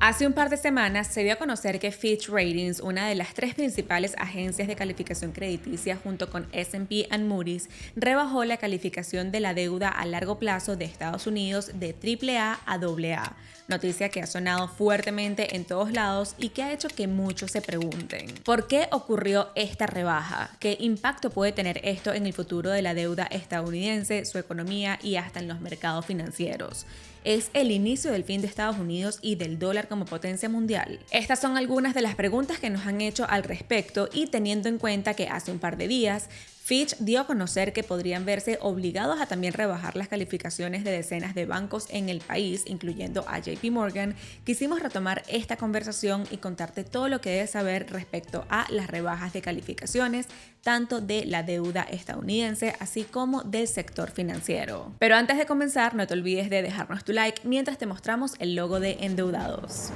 Hace un par de semanas se dio a conocer que Fitch Ratings, una de las tres principales agencias de calificación crediticia junto con S&P y Moody's, rebajó la calificación de la deuda a largo plazo de Estados Unidos de AAA a AA, noticia que ha sonado fuertemente en todos lados y que ha hecho que muchos se pregunten, ¿por qué ocurrió esta rebaja? ¿Qué impacto puede tener esto en el futuro de la deuda estadounidense, su economía y hasta en los mercados financieros? ¿Es el inicio del fin de Estados Unidos y del dólar como potencia mundial? Estas son algunas de las preguntas que nos han hecho al respecto y teniendo en cuenta que hace un par de días Fitch dio a conocer que podrían verse obligados a también rebajar las calificaciones de decenas de bancos en el país, incluyendo a JP Morgan, quisimos retomar esta conversación y contarte todo lo que debes saber respecto a las rebajas de calificaciones, tanto de la deuda estadounidense, así como del sector financiero. Pero antes de comenzar, no te olvides de dejarnos tu like mientras te mostramos el logo de Endeudados.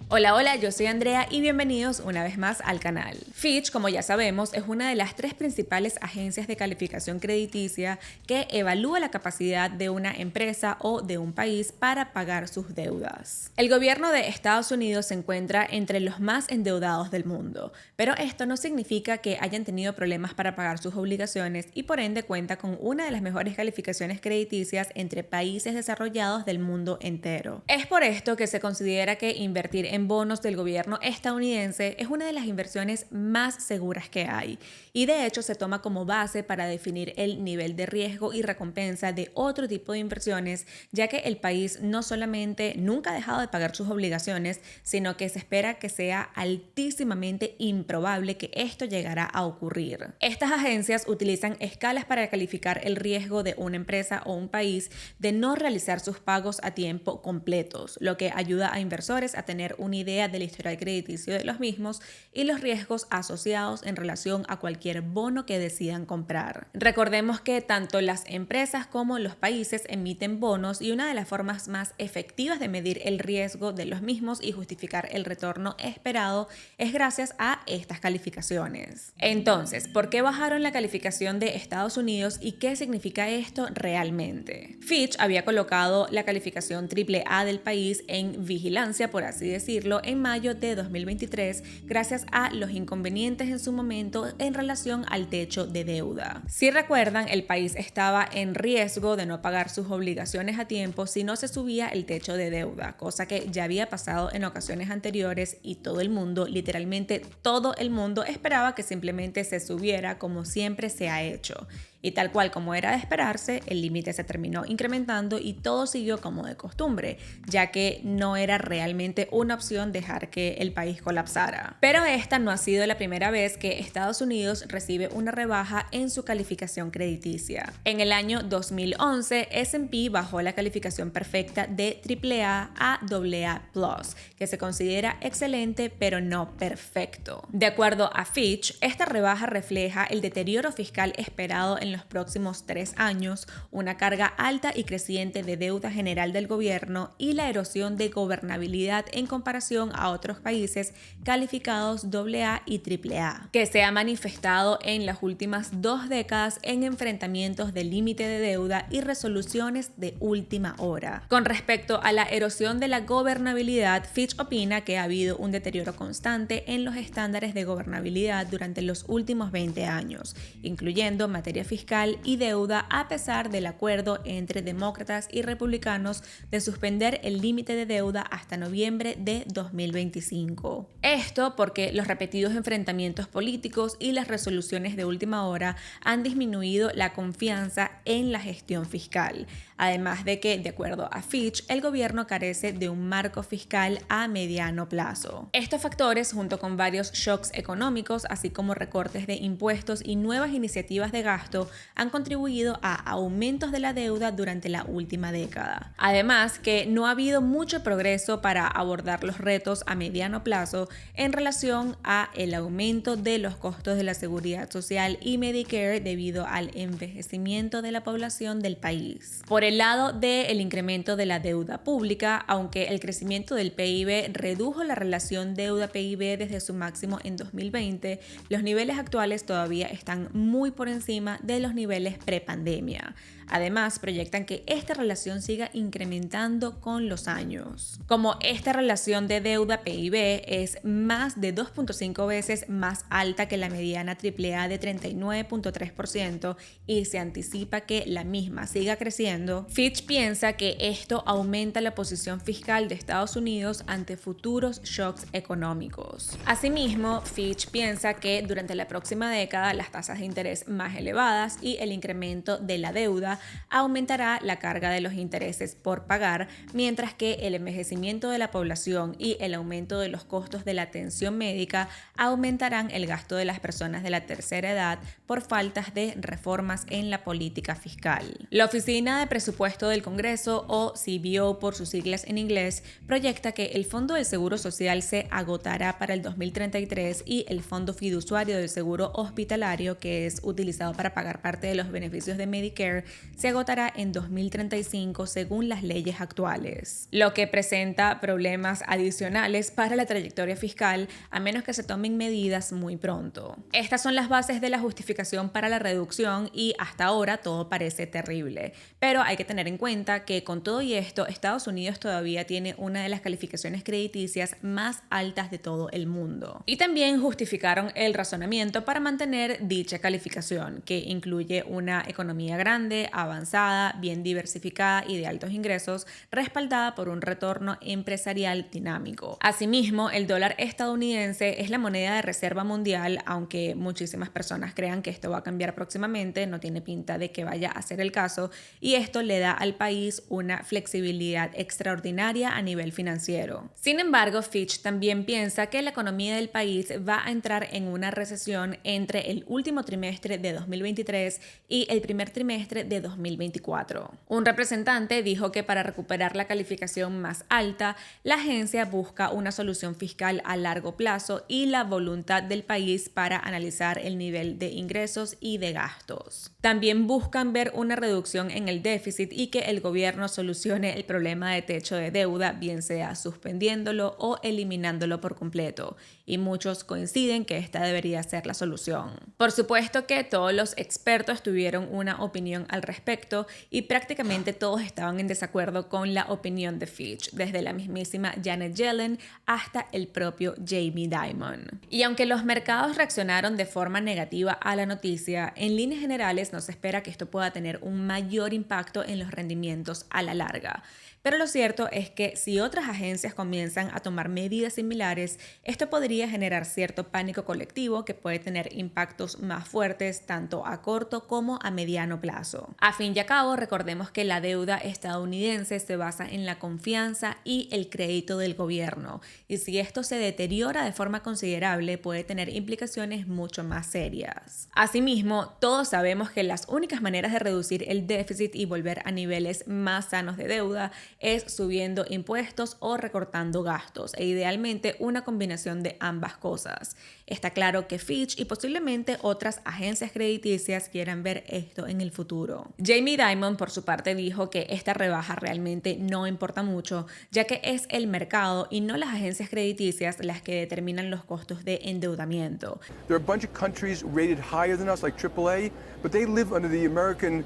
Hola, yo soy Andrea y bienvenidos una vez más al canal. Fitch, como ya sabemos, es una de las tres principales agencias de calificación crediticia que evalúa la capacidad de una empresa o de un país para pagar sus deudas. El gobierno de Estados Unidos se encuentra entre los más endeudados del mundo, pero esto no significa que hayan tenido problemas para pagar sus obligaciones y por ende cuenta con una de las mejores calificaciones crediticias entre países desarrollados del mundo entero. Es por esto que se considera que invertir en bonos del gobierno estadounidense es una de las inversiones más seguras que hay y de hecho se toma como base para definir el nivel de riesgo y recompensa de otro tipo de inversiones, ya que el país no solamente nunca ha dejado de pagar sus obligaciones, sino que se espera que sea altísimamente improbable que esto llegará a ocurrir. Estas agencias utilizan escalas para calificar el riesgo de una empresa o un país de no realizar sus pagos a tiempo completos, lo que ayuda a inversores a tener una idea del historial crediticio de los mismos y los riesgos asociados en relación a cualquier bono que decidan comprar. Recordemos que tanto las empresas como los países emiten bonos y una de las formas más efectivas de medir el riesgo de los mismos y justificar el retorno esperado es gracias a estas calificaciones. Entonces, ¿por qué bajaron la calificación de Estados Unidos y qué significa esto realmente? Fitch había colocado la calificación AAA del país en vigilancia, por así decirlo, en mayo de 2023 gracias a los inconvenientes en su momento en relación al techo de deuda. Si recuerdan, el país estaba en riesgo de no pagar sus obligaciones a tiempo si no se subía el techo de deuda, cosa que ya había pasado en ocasiones anteriores y todo el mundo, literalmente todo el mundo, esperaba que simplemente se subiera como siempre se ha hecho. Y tal cual como era de esperarse, el límite se terminó incrementando y todo siguió como de costumbre, ya que no era realmente una opción dejar que el país colapsara. Pero esta no ha sido la primera vez que Estados Unidos recibe una rebaja en su calificación crediticia. En el año 2011, S&P bajó la calificación perfecta de AAA a AA+, que se considera excelente pero no perfecto. De acuerdo a Fitch, esta rebaja refleja el deterioro fiscal esperado en los próximos 3 años, una carga alta y creciente de deuda general del gobierno y la erosión de gobernabilidad en comparación a otros países calificados AA y AAA, que se ha manifestado en las últimas 2 décadas en enfrentamientos de límite de deuda y resoluciones de última hora. Con respecto a la erosión de la gobernabilidad, Fitch opina que ha habido un deterioro constante en los estándares de gobernabilidad durante los últimos 20 años, incluyendo materia fiscal y deuda, a pesar del acuerdo entre demócratas y republicanos de suspender el límite de deuda hasta noviembre de 2025. Esto porque los repetidos enfrentamientos políticos y las resoluciones de última hora han disminuido la confianza en la gestión fiscal, además de que, de acuerdo a Fitch, el gobierno carece de un marco fiscal a mediano plazo. Estos factores, junto con varios shocks económicos, así como recortes de impuestos y nuevas iniciativas de gasto, han contribuido a aumentos de la deuda durante la última década. Además, que no ha habido mucho progreso para abordar los retos a mediano plazo en relación a el aumento de los costos de la seguridad social y Medicare debido al envejecimiento de la población del país. Por el lado del incremento de la deuda pública, aunque el crecimiento del PIB redujo la relación deuda-PIB desde su máximo en 2020, los niveles actuales todavía están muy por encima de los niveles prepandemia. Además, proyectan que esta relación siga incrementando con los años. Como esta relación de deuda PIB es más de 2.5 veces más alta que la mediana AAA de 39.3% y se anticipa que la misma siga creciendo, Fitch piensa que esto aumenta la posición fiscal de Estados Unidos ante futuros shocks económicos. Asimismo, Fitch piensa que durante la próxima década las tasas de interés más elevadas y el incremento de la deuda aumentará la carga de los intereses por pagar, mientras que el envejecimiento de la población y el aumento de los costos de la atención médica aumentarán el gasto de las personas de la tercera edad por faltas de reformas en la política fiscal. La Oficina de Presupuesto del Congreso, o CBO por sus siglas en inglés, proyecta que el Fondo del Seguro Social se agotará para el 2033 y el Fondo Fiduciario del Seguro Hospitalario, que es utilizado para pagar parte de los beneficios de Medicare, se agotará en 2035 según las leyes actuales, lo que presenta problemas adicionales para la trayectoria fiscal a menos que se tomen medidas muy pronto. Estas son las bases de la justificación para la reducción y hasta ahora todo parece terrible, pero hay que tener en cuenta que con todo y esto Estados Unidos todavía tiene una de las calificaciones crediticias más altas de todo el mundo. Y también justificaron el razonamiento para mantener dicha calificación, que incluye una economía grande, avanzada, bien diversificada y de altos ingresos, respaldada por un retorno empresarial dinámico. Asimismo, el dólar estadounidense es la moneda de reserva mundial, aunque muchísimas personas crean que esto va a cambiar próximamente, no tiene pinta de que vaya a ser el caso, y esto le da al país una flexibilidad extraordinaria a nivel financiero. Sin embargo, Fitch también piensa que la economía del país va a entrar en una recesión entre el último trimestre de 2023 y el primer trimestre de 2024. Un representante dijo que para recuperar la calificación más alta, la agencia busca una solución fiscal a largo plazo y la voluntad del país para analizar el nivel de ingresos y de gastos. También buscan ver una reducción en el déficit y que el gobierno solucione el problema de techo de deuda, bien sea suspendiéndolo o eliminándolo por completo, y muchos coinciden que esta debería ser la solución. Por supuesto que todos los expertos tuvieron una opinión al respecto y prácticamente todos estaban en desacuerdo con la opinión de Fitch, desde la mismísima Janet Yellen hasta el propio Jamie Dimon. Y aunque los mercados reaccionaron de forma negativa a la noticia, en líneas generales no se espera que esto pueda tener un mayor impacto en los rendimientos a la larga. Pero lo cierto es que si otras agencias comienzan a tomar medidas similares, esto podría generar cierto pánico colectivo que puede tener impactos más fuertes tanto a corto como a mediano plazo. A fin y a cabo, recordemos que la deuda estadounidense se basa en la confianza y el crédito del gobierno, y si esto se deteriora de forma considerable puede tener implicaciones mucho más serias. Asimismo, todos sabemos que las únicas maneras de reducir el déficit y volver a niveles más sanos de deuda es subiendo impuestos o recortando gastos, e idealmente una combinación de ambas cosas. Está claro que Fitch y posiblemente otras agencias crediticias quieran ver esto en el futuro. Jamie Dimon, por su parte, dijo que esta rebaja realmente no importa mucho, ya que es el mercado y no las agencias crediticias las que determinan los costos de endeudamiento. There are a bunch of countries rated higher than us, like AAA, but they live under the American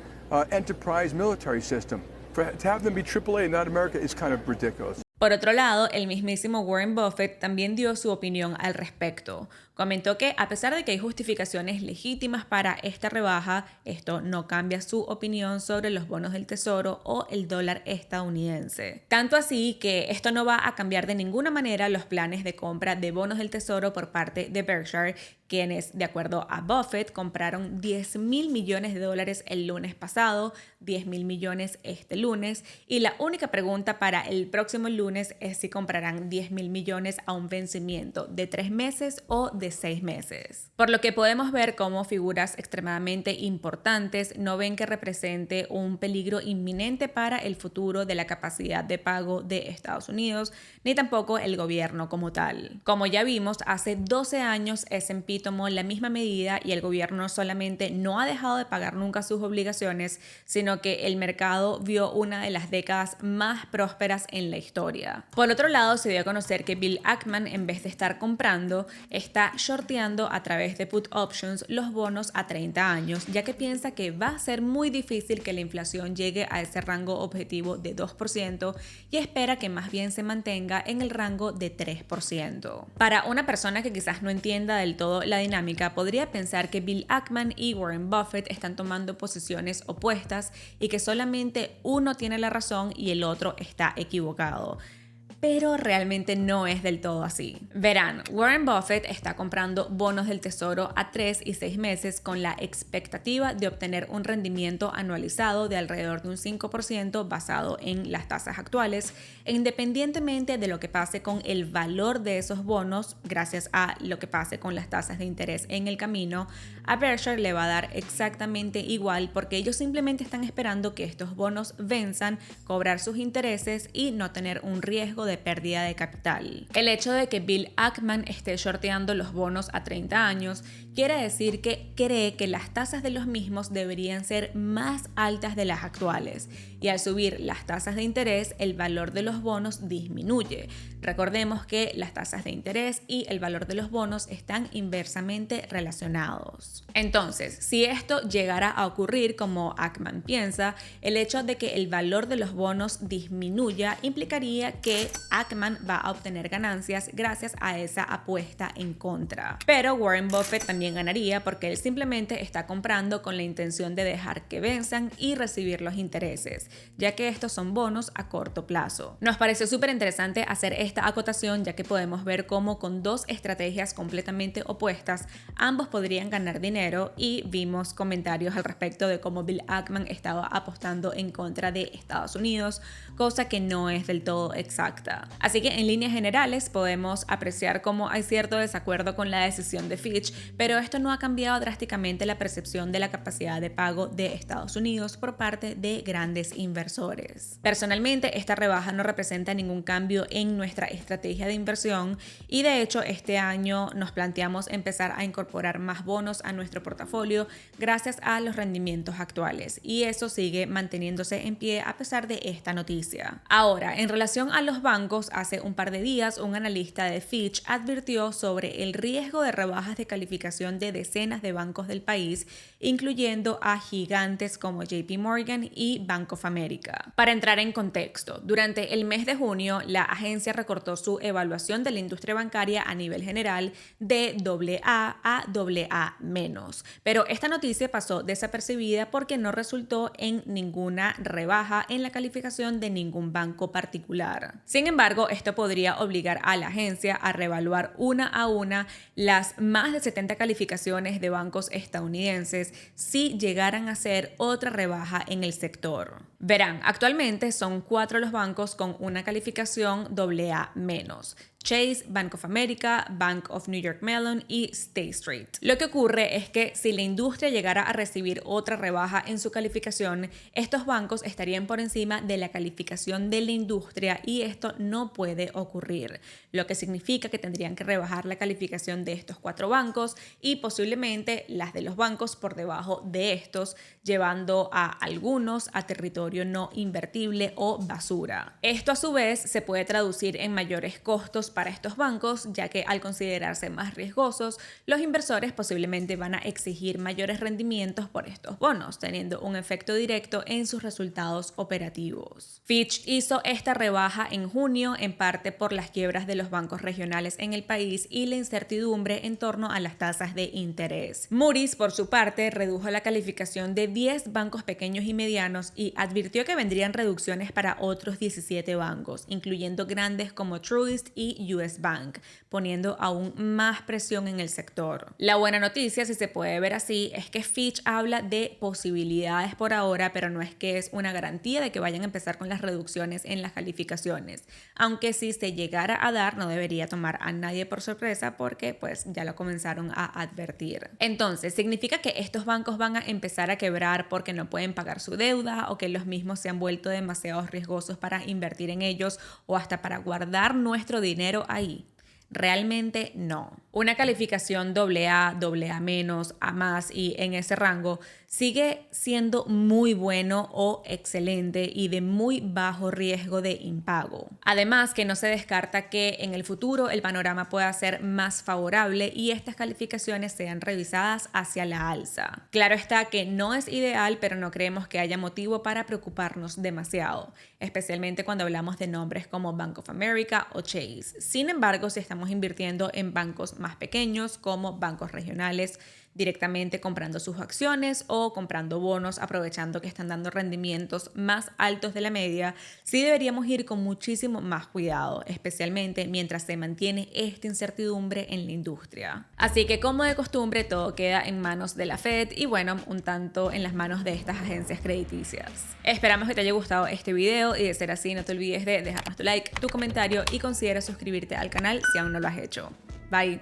enterprise military system. To have them be AAA and not America is kind of ridiculous. Por otro lado, el mismísimo Warren Buffett también dio su opinión al respecto. Comentó que a pesar de que hay justificaciones legítimas para esta rebaja, esto no cambia su opinión sobre los bonos del tesoro o el dólar estadounidense. Tanto así que esto no va a cambiar de ninguna manera los planes de compra de bonos del tesoro por parte de Berkshire, quienes, de acuerdo a Buffett, compraron $10,000 millones el lunes pasado, $10,000 millones este lunes, y la única pregunta para el próximo lunes es si comprarán $10,000 millones a un vencimiento de 3 meses o de 6 meses. Por lo que podemos ver cómo figuras extremadamente importantes no ven que represente un peligro inminente para el futuro de la capacidad de pago de Estados Unidos, ni tampoco el gobierno como tal. Como ya vimos, hace 12 años S&P tomó la misma medida y el gobierno no solamente no ha dejado de pagar nunca sus obligaciones, sino sino que el mercado vio una de las décadas más prósperas en la historia. Por otro lado, se dio a conocer que Bill Ackman, en vez de estar comprando, está shorteando a través de put options los bonos a 30 años, ya que piensa que va a ser muy difícil que la inflación llegue a ese rango objetivo de 2% y espera que más bien se mantenga en el rango de 3%. Para una persona que quizás no entienda del todo la dinámica, podría pensar que Bill Ackman y Warren Buffett están tomando posiciones opuestas y que solamente uno tiene la razón y el otro está equivocado. Pero realmente no es del todo así. Verán, Warren Buffett está comprando bonos del tesoro a 3 y 6 meses con la expectativa de obtener un rendimiento anualizado de alrededor de un 5% basado en las tasas actuales, e independientemente de lo que pase con el valor de esos bonos, gracias a lo que pase con las tasas de interés en el camino, a Berkshire le va a dar exactamente igual porque ellos simplemente están esperando que estos bonos venzan, cobrar sus intereses y no tener un riesgo de pérdida de capital. El hecho de que Bill Ackman esté shorteando los bonos a 30 años quiere decir que cree que las tasas de los mismos deberían ser más altas de las actuales, y al subir las tasas de interés, el valor de los bonos disminuye. Recordemos que las tasas de interés y el valor de los bonos están inversamente relacionados. Entonces, si esto llegara a ocurrir como Ackman piensa, el hecho de que el valor de los bonos disminuya implicaría que Ackman va a obtener ganancias gracias a esa apuesta en contra. Pero Warren Buffett también ganaría porque él simplemente está comprando con la intención de dejar que venzan y recibir los intereses, ya que estos son bonos a corto plazo. Nos pareció súper interesante hacer esta acotación, ya que podemos ver cómo con dos estrategias completamente opuestas ambos podrían ganar dinero, y vimos comentarios al respecto de cómo Bill Ackman estaba apostando en contra de Estados Unidos, cosa que no es del todo exacta. Así que en líneas generales podemos apreciar cómo hay cierto desacuerdo con la decisión de Fitch, pero esto no ha cambiado drásticamente la percepción de la capacidad de pago de Estados Unidos por parte de grandes inversores. Personalmente, esta rebaja no representa ningún cambio en nuestra estrategia de inversión, y de hecho este año nos planteamos empezar a incorporar más bonos a nuestro portafolio gracias a los rendimientos actuales, y eso sigue manteniéndose en pie a pesar de esta noticia. Ahora, en relación a los bancos, hace un par de días un analista de Fitch advirtió sobre el riesgo de rebajas de calificación de decenas de bancos del país, incluyendo a gigantes como JP Morgan y Bank of America. Para entrar en contexto, durante el mes de junio, la agencia recortó su evaluación de la industria bancaria a nivel general de AA a AA-, pero esta noticia pasó desapercibida porque no resultó en ninguna rebaja en la calificación de ningún banco particular. Sin embargo, esto podría obligar a la agencia a reevaluar una a una las más de 70 calificaciones de bancos estadounidenses si llegaran a hacer otra rebaja en el sector. Verán, actualmente son 4 los bancos con una calificación AA-: Chase, Bank of America, Bank of New York Mellon y State Street. Lo que ocurre es que si la industria llegara a recibir otra rebaja en su calificación, estos bancos estarían por encima de la calificación de la industria, y esto no puede ocurrir, lo que significa que tendrían que rebajar la calificación de estos 4 bancos y posiblemente las de los bancos por debajo de estos, llevando a algunos a territorio no invertible o basura. Esto a su vez se puede traducir en mayores costos para estos bancos, ya que al considerarse más riesgosos, los inversores posiblemente van a exigir mayores rendimientos por estos bonos, teniendo un efecto directo en sus resultados operativos. Fitch hizo esta rebaja en junio en parte por las quiebras de los bancos regionales en el país y la incertidumbre en torno a las tasas de interés. Moody's, por su parte, redujo la calificación de 10 bancos pequeños y medianos y advirtió que vendrían reducciones para otros 17 bancos, incluyendo grandes como Truist y US Bank, poniendo aún más presión en el sector. La buena noticia, si se puede ver así, es que Fitch habla de posibilidades por ahora, pero no es que es una garantía de que vayan a empezar con las reducciones en las calificaciones, aunque si se llegara a dar no debería tomar a nadie por sorpresa porque pues ya lo comenzaron a advertir. Entonces, ¿significa que estos bancos van a empezar a quebrar porque no pueden pagar su deuda o que los mismos se han vuelto demasiado riesgosos para invertir en ellos o hasta para guardar nuestro dinero ahí? Realmente no. Una calificación AA, AA-, A+ y en ese rango sigue siendo muy bueno o excelente y de muy bajo riesgo de impago. Además, que no se descarta que en el futuro el panorama pueda ser más favorable y estas calificaciones sean revisadas hacia la alza. Claro está que no es ideal, pero no creemos que haya motivo para preocuparnos demasiado, especialmente cuando hablamos de nombres como Bank of America o Chase. Sin embargo, si estamos invirtiendo en bancos más pequeños como bancos regionales, directamente comprando sus acciones o comprando bonos aprovechando que están dando rendimientos más altos de la media, sí deberíamos ir con muchísimo más cuidado, especialmente mientras se mantiene esta incertidumbre en la industria. Así que, como de costumbre, todo queda en manos de la Fed y bueno, un tanto en las manos de estas agencias crediticias. Esperamos que te haya gustado este video y de ser así no te olvides de dejarnos tu like, tu comentario y considera suscribirte al canal si aún no lo has hecho. Bye.